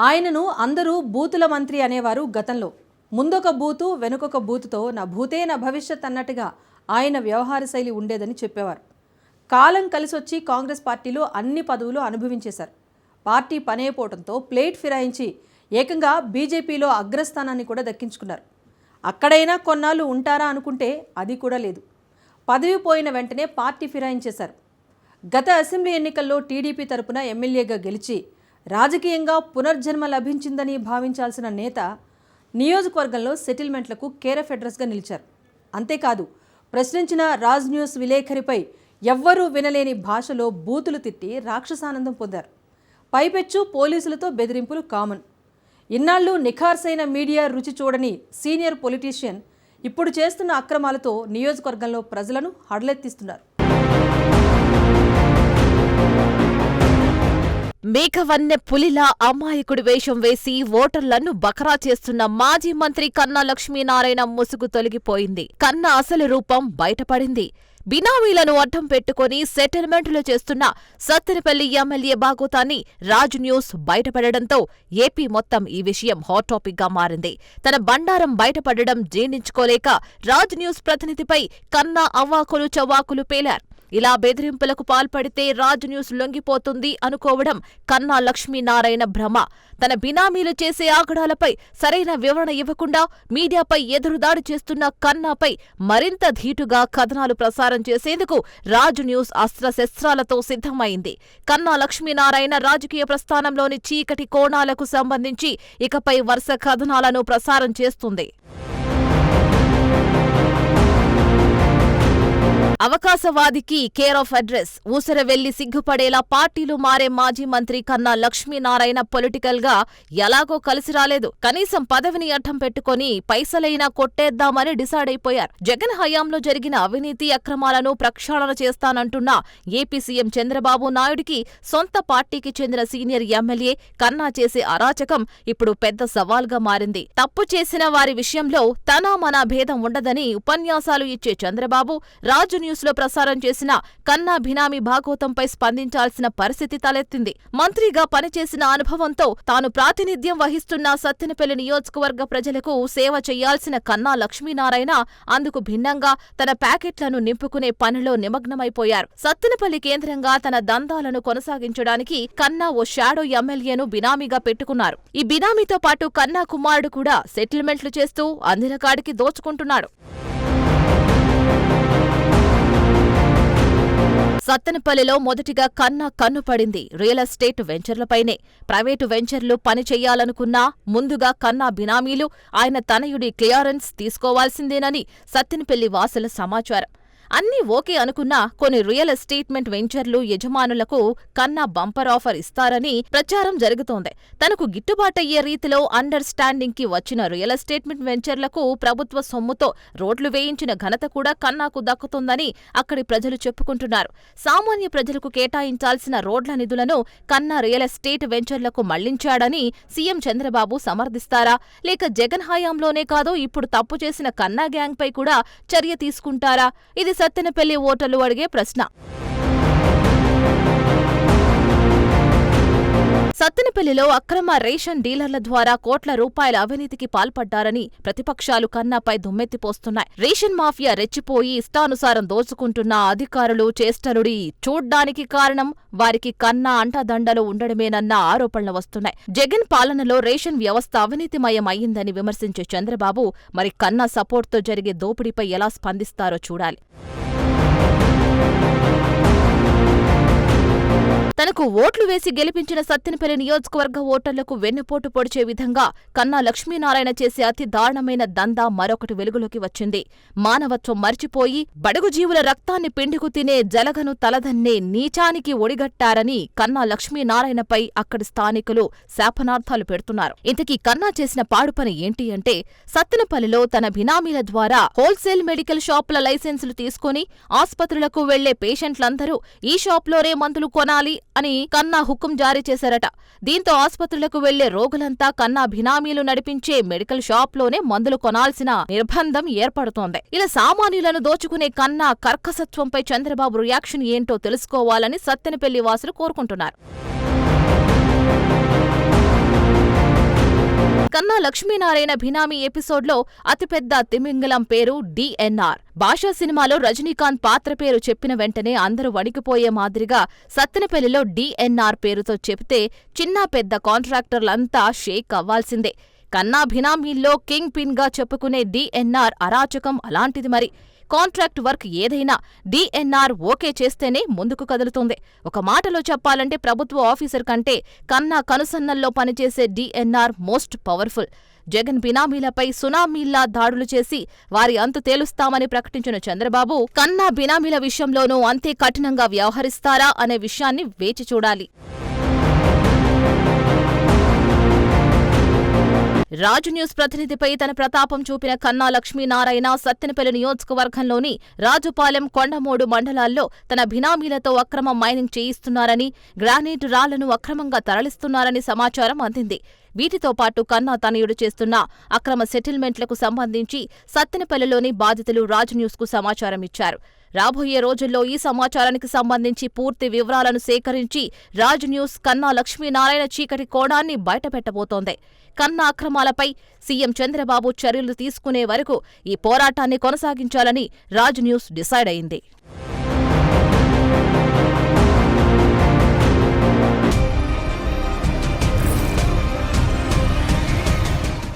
ఆయనను అందరూ బూతుల మంత్రి అనేవారు గతంలో. ముందొక బూతు వెనుకొక బూతుతో నా భూతే నా భవిష్యత్ అన్నట్టుగా ఆయన వ్యవహార శైలి ఉండేదని చెప్పేవారు. కాలం కలిసొచ్చి కాంగ్రెస్ పార్టీలో అన్ని పదవులు అనుభవించేశారు. పార్టీ పనైపోవడంతో ప్లేట్ ఫిరాయించి ఏకంగా బీజేపీలో అగ్రస్థానాన్ని కూడా దక్కించుకున్నారు. అక్కడైనా కొన్నాళ్ళు ఉంటారా అనుకుంటే అది కూడా లేదు. పదవి పోయిన వెంటనే పార్టీ ఫిరాయించేశారు. గత అసెంబ్లీ ఎన్నికల్లో టీడీపీ తరపున ఎమ్మెల్యేగా గెలిచి రాజకీయంగా పునర్జన్మ లభించిందని భావించాల్సిన నేత నియోజకవర్గంలో సెటిల్మెంట్లకు కేరఫ్ అడ్రస్గా నిలిచారు. అంతేకాదు, ప్రశ్నించిన రాజ్ న్యూస్ విలేఖరిపై ఎవ్వరూ వినలేని భాషలో బూతులు తిట్టి రాక్షసానందం పొందారు. పైపెచ్చు పోలీసులతో బెదిరింపులు కామన్. ఇన్నాళ్ళు నిఖార్సైన మీడియా రుచి చూడని సీనియర్ పొలిటీషియన్ ఇప్పుడు చేస్తున్న అక్రమాలతో నియోజకవర్గంలో ప్రజలను హడలెత్తిస్తున్నారు. మేఘవన్నె పులిలా అమాయకుడి వేషం వేసి ఓటర్లను బకరా చేస్తున్న మాజీ మంత్రి కన్నా లక్ష్మీనారాయణ ముసుగు తొలగిపోయింది. కన్నా అసలు రూపం బయటపడింది. బినామీలను అడ్డం పెట్టుకుని సెటిల్మెంట్లు చేస్తున్న సత్తెనపల్లి ఎమ్మెల్యే బాగోతాన్ని రాజ్ న్యూస్ బయటపడడంతో ఏపీ మొత్తం ఈ విషయం హాట్ టాపిక్ గా మారింది. తన బండారం బయటపడడం జీర్ణించుకోలేక రాజ్ న్యూస్ ప్రతినిధిపై కన్నా అవాకులు చవాకులు పేలారు. ఇలా బెదిరింపులకు పాల్పడితే రాజ్ న్యూస్ లొంగిపోతుంది అనుకోవడం కన్నా లక్ష్మీనారాయణ భ్రమ. తన బినామీలు చేసే ఆగడాలపై సరైన వివరణ ఇవ్వకుండా మీడియాపై ఎదురుదాడి చేస్తున్న కన్నాపై మరింత ధీటుగా కథనాలు ప్రసారం చేసేందుకు రాజ్ న్యూస్ అస్త్రశస్త్రాలతో సిద్ధమైంది. కన్నా లక్ష్మీనారాయణ రాజకీయ ప్రస్థానంలోని చీకటి కోణాలకు సంబంధించి ఇకపై వరుస కథనాలను ప్రసారం చేస్తుంది. అవకాశవాదికి కేర్ ఆఫ్ అడ్రస్. ఊసర వెళ్లి సిగ్గుపడేలా పార్టీలు మారే మాజీ మంత్రి కన్నా లక్ష్మీనారాయణ పొలిటికల్ గా ఎలాగో కలిసి రాలేదు. కనీసం పదవిని అడ్డం పెట్టుకుని పైసలైనా కొట్టేద్దామని డిసైడ్ అయిపోయారు. జగన్ హయాంలో జరిగిన అవినీతి అక్రమాలను ప్రక్షాళన చేస్తానంటున్న ఏపీ సీఎం చంద్రబాబు నాయుడికి సొంత పార్టీకి చెందిన సీనియర్ ఎమ్మెల్యే కన్నా చేసే అరాచకం ఇప్పుడు పెద్ద సవాల్గా మారింది. తప్పు చేసిన వారి విషయంలో తనా మనా భేదం ఉండదని ఉపన్యాసాలు ఇచ్చే చంద్రబాబు రాజు న్యూస్ లో ప్రసారం చేసిన కన్నా బినామీ భాగోతంపై స్పందించాల్సిన పరిస్థితి తలెత్తింది. మంత్రిగా పనిచేసిన అనుభవంతో తాను ప్రాతినిధ్యం వహిస్తున్న సత్తెనపల్లి నియోజకవర్గ ప్రజలకు సేవ చేయాల్సిన కన్నా లక్ష్మీనారాయణ అందుకు భిన్నంగా తన ప్యాకెట్లను నింపుకునే పనిలో నిమగ్నమైపోయారు. సత్తెనపల్లి కేంద్రంగా తన దందాలను కొనసాగించడానికి కన్నా ఓ షాడో ఎమ్మెల్యేను బినామీగా పెట్టుకున్నారు. ఈ బినామీతో పాటు కన్నా కుమారుడు కూడా సెటిల్మెంట్లు చేస్తూ అందినకాడికి దోచుకుంటున్నాడు. సత్తెనపల్లిలో మొదటిగా కన్నా కన్నుపడింది రియల్ ఎస్టేట్ వెంచర్లపైనే. ప్రైవేటు వెంచర్లు పని చెయ్యాలనుకున్నా ముందుగా కన్నా బినామీలు ఆయన తనయుడి క్లియరెన్స్ తీసుకోవాల్సిందేనని సత్తెనపల్లి వాసుల సమాచారం. అన్నీ ఓకే అనుకున్నా కొన్ని రియల్ ఎస్టేట్మెంట్ వెంచర్లు యజమానులకు కన్నా బంపర్ ఆఫర్ ఇస్తారని ప్రచారం జరుగుతోంది. తనకు గిట్టుబాటయ్యే రీతిలో అండర్స్టాండింగ్ కి వచ్చిన రియల్ ఎస్టేట్మెంట్ వెంచర్లకు ప్రభుత్వ సొమ్ముతో రోడ్లు వేయించిన ఘనత కూడా కన్నాకు దక్కుతుందని అక్కడి ప్రజలు చెప్పుకుంటున్నారు. సామాన్య ప్రజలకు కేటాయించాల్సిన రోడ్ల నిధులను కన్నా రియల్ ఎస్టేట్ వెంచర్లకు మళ్లించాడని సీఎం చంద్రబాబు సమర్థిస్తారా? లేక జగన్ హయాంలోనే కాదు ఇప్పుడు తప్పు చేసిన కన్నా గ్యాంగ్ పై కూడా చర్య తీసుకుంటారా? ఇది సత్తెనపల్లి ఓటర్లు అడిగే ప్రశ్న. సత్తెనపల్లిలో అక్రమ రేషన్ డీలర్ల ద్వారా కోట్ల రూపాయల అవినీతికి పాల్పడ్డారని ప్రతిపక్షాలు కన్నాపై దుమ్మెత్తిపోస్తున్నాయి. రేషన్ మాఫియా రెచ్చిపోయి ఇష్టానుసారం దోచుకుంటున్న అధికారులు చేష్టలుడి చూడ్డానికి కారణం వారికి కన్నా అంటదండలు ఉండడమేనన్న ఆరోపణలు వస్తున్నాయి. జగన్ పాలనలో రేషన్ వ్యవస్థ అవినీతిమయం అయ్యిందని విమర్శించే చంద్రబాబు మరి కన్నా సపోర్ట్తో జరిగే దోపిడీపై ఎలా స్పందిస్తారో చూడాలి. తనకు ఓట్లు వేసి గెలిపించిన సత్తెనపల్లి నియోజకవర్గ ఓటర్లకు వెన్నుపోటు పొడిచే విధంగా కన్నా లక్ష్మీనారాయణ చేసే అతి దారుణమైన దందా మరొకటి వెలుగులోకి వచ్చింది. మానవత్వం మర్చిపోయి బడుగు జీవుల రక్తాన్ని పిండుకు తినే జలగను తలదన్నే నీచానికి ఒడిగట్టారని కన్నా లక్ష్మీనారాయణపై అక్కడి స్థానికులు శాపనార్థాలు పెడుతున్నారు. ఇంతకీ కన్నా చేసిన పాడు పని ఏంటి అంటే, సత్తెనపల్లిలో తన బినామీల ద్వారా హోల్సేల్ మెడికల్ షాపుల లైసెన్సులు తీసుకుని ఆస్పత్రులకు వెళ్లే పేషెంట్లందరూ ఈ షాప్లోనే మందులు కొనాలి అని కన్నా హుకుం జారీ చేశారట. దీంతో ఆస్పత్రులకు వెళ్లే రోగులంతా కన్నా బినామీలు నడిపించే మెడికల్ షాప్లోనే మందులు కొనాల్సిన నిర్బంధం ఏర్పడుతోంది. ఇలా సామాన్యులను దోచుకునే కన్నా కర్కసత్వంపై చంద్రబాబు రియాక్షన్ ఏంటో తెలుసుకోవాలని సత్తెనపల్లి వాసులు కోరుకుంటున్నారు. కన్నా లక్ష్మీనారాయణ బినామీ ఎపిసోడ్లో అతిపెద్ద తిమింగలం పేరు డిఎన్ఆర్. భాషా సినిమాలో రజనీకాంత్ పాత్ర పేరు చెప్పిన వెంటనే అందరూ వణికిపోయే మాదిరిగా సత్తెనపల్లిలో డిఎన్ఆర్ పేరుతో చెబితే చిన్నా పెద్ద కాంట్రాక్టర్లంతా షేక్ అవ్వాల్సిందే. కన్నా బినామీల్లో కింగ్ పిన్ గా చెప్పుకునే డిఎన్ఆర్ అరాచకం అలాంటిది మరి. కాంట్రాక్ట్ వర్క్ ఏదైనా డిఎన్ఆర్ ఓకే చేస్తేనే ముందుకు కదులుతుంది. ఒక మాటలో చెప్పాలంటే ప్రభుత్వ ఆఫీసర్ కంటే కన్నా కనుసన్నల్లో పనిచేసే డిఎన్ఆర్ మోస్ట్ పవర్ఫుల్. జగన్ బినామీలపై సునామీల్లా దాడులు చేసి వారి అంతు తేలుస్తామని ప్రకటించిన చంద్రబాబు కన్నా బినామీల విషయంలోనూ అంతే కఠినంగా వ్యవహరిస్తారా అనే విషయాన్ని వేచి చూడాలి. రాజు న్యూస్ ప్రతినిధిపై తన ప్రతాపం చూపిన కన్నా లక్ష్మీనారాయణ సత్తెనపల్లి నియోజకవర్గంలోని రాజుపాలెం, కొండమూడు మండలాల్లో తన బినామీలతో అక్రమ మైనింగ్ చేయిస్తున్నారని, గ్రానైట్ రాళ్లను అక్రమంగా తరలిస్తున్నారని సమాచారం అందింది. వీటితో పాటు కన్నా తనయుడు చేస్తున్న అక్రమ సెటిల్మెంట్లకు సంబంధించి సత్తెనపల్లిలోని బాధితులు రాజు న్యూస్కు సమాచారం ఇచ్చారు. రాబోయే రోజుల్లో ఈ సమాచారానికి సంబంధించి పూర్తి వివరాలను సేకరించి రాజు న్యూస్ కన్నా లక్ష్మీనారాయణ చీకటి కోణాన్ని బయటపెట్టబోతోంది. కన్నా అక్రమాలపై సీఎం చంద్రబాబు చర్యలు తీసుకునే వరకు ఈ పోరాటాన్ని కొనసాగించాలని రాజు న్యూస్ డిసైడ్ అయింది.